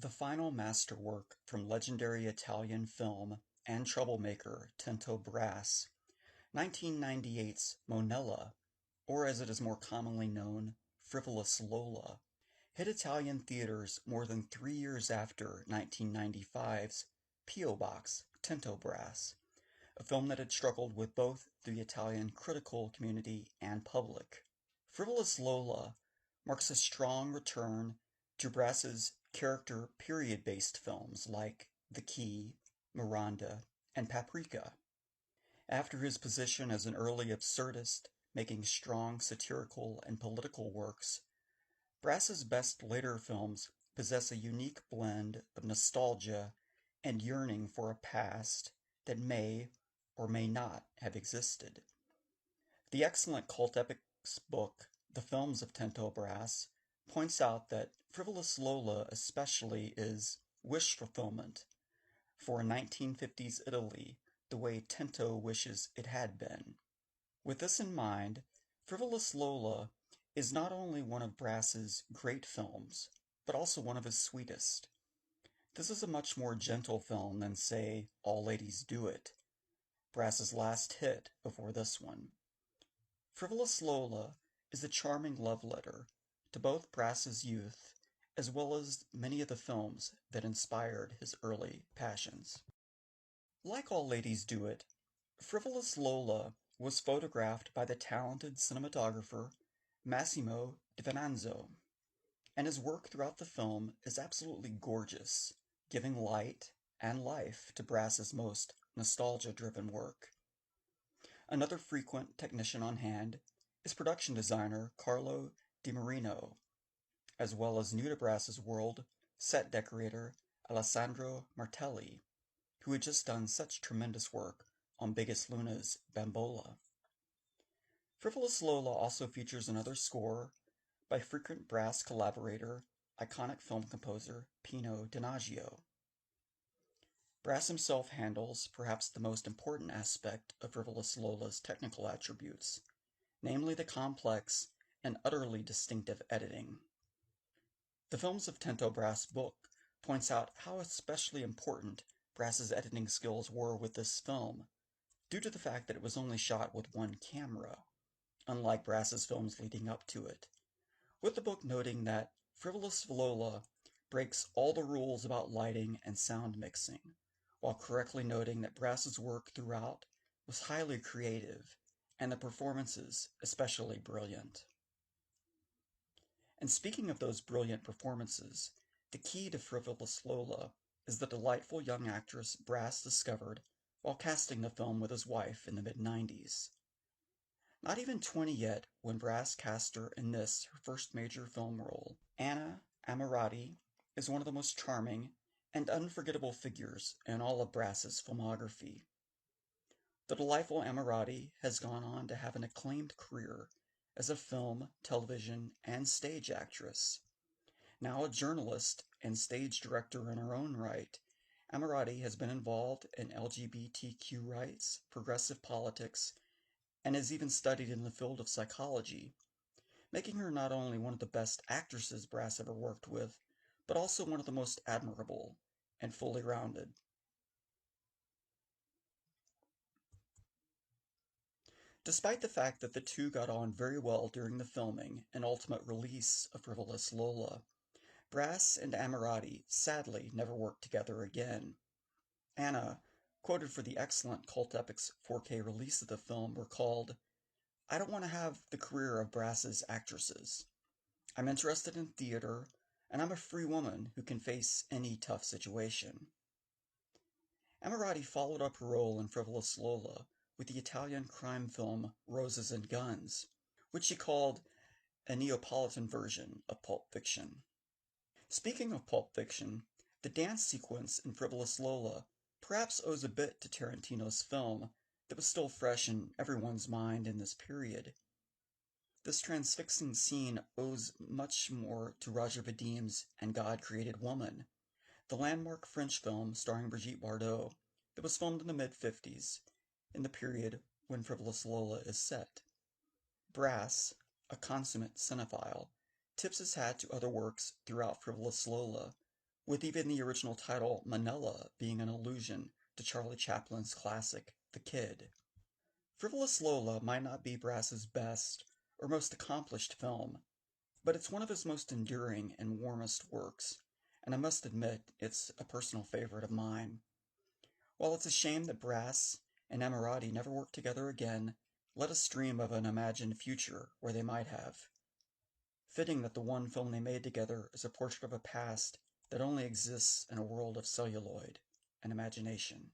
The final masterwork from legendary Italian film and troublemaker Tinto Brass, 1998's Monella, or as it is more commonly known, Frivolous Lola, hit Italian theaters more than 3 years after 1995's P.O. Box, Tinto Brass, a film that had struggled with both the Italian critical community and public. Frivolous Lola marks a strong return to Brass's character period-based films like The Key, Miranda, and Paprika. After his position as an early absurdist, making strong satirical and political works, Brass's best later films possess a unique blend of nostalgia and yearning for a past that may or may not have existed. The excellent cult epics book, The Films of Tinto Brass, points out that Frivolous Lola especially is wish fulfillment for a 1950s Italy the way Tinto wishes it had been. With this in mind, Frivolous Lola is not only one of Brass's great films, but also one of his sweetest. This is a much more gentle film than, say, All Ladies Do It, Brass's last hit before this one. Frivolous Lola is a charming love letter to both Brass's youth as well as many of the films that inspired his early passions. Like All Ladies Do It, Frivolous Lola was photographed by the talented cinematographer Massimo Di Venanzo, and his work throughout the film is absolutely gorgeous, giving light and life to Brass's most nostalgia-driven work. Another frequent technician on hand is production designer Carlo Di Marino, as well as new to Brass's world, set decorator Alessandro Martelli, who had just done such tremendous work on Biggest Luna's Bambola. Frivolous Lola also features another score by frequent Brass collaborator, iconic film composer Pino Donaggio. Brass himself handles perhaps the most important aspect of Frivolous Lola's technical attributes, namely the complex and utterly distinctive editing. The Films of Tinto Brass book points out how especially important Brass's editing skills were with this film, due to the fact that it was only shot with one camera, unlike Brass's films leading up to it, with the book noting that Frivolous Lola breaks all the rules about lighting and sound mixing, while correctly noting that Brass's work throughout was highly creative, and the performances especially brilliant. And speaking of those brilliant performances, the key to Frivolous Lola is the delightful young actress Brass discovered while casting the film with his wife in the mid-90s. Not even 20 yet when Brass cast her in this, her first major film role. Anna Ammirati is one of the most charming and unforgettable figures in all of Brass's filmography. The delightful Ammirati has gone on to have an acclaimed career as a film, television, and stage actress. Now a journalist and stage director in her own right, Ammirati has been involved in LGBTQ rights, progressive politics, and has even studied in the field of psychology, making her not only one of the best actresses Brass ever worked with, but also one of the most admirable and fully rounded. Despite the fact that the two got on very well during the filming and ultimate release of Frivolous Lola, Brass and Ammirati sadly never worked together again. Anna, quoted for the excellent Cult Epics 4K release of the film, recalled, "I don't want to have the career of Brass's actresses. I'm interested in theater, and I'm a free woman who can face any tough situation." Ammirati followed up her role in Frivolous Lola with the Italian crime film Roses and Guns, which she called a Neapolitan version of Pulp Fiction. Speaking of Pulp Fiction, the dance sequence in Frivolous Lola perhaps owes a bit to Tarantino's film that was still fresh in everyone's mind in this period. This transfixing scene owes much more to Roger Vadim's And God Created Woman, the landmark French film starring Brigitte Bardot that was filmed in the mid-50s, in the period when Frivolous Lola is set. Brass, a consummate cinephile, tips his hat to other works throughout Frivolous Lola, with even the original title Monella being an allusion to Charlie Chaplin's classic The Kid. Frivolous Lola might not be Brass's best or most accomplished film, but it's one of his most enduring and warmest works, and I must admit it's a personal favorite of mine. While it's a shame that Brass and Ammirati never worked together again, let us dream of an imagined future where they might have. Fitting that the one film they made together is a portrait of a past that only exists in a world of celluloid and imagination.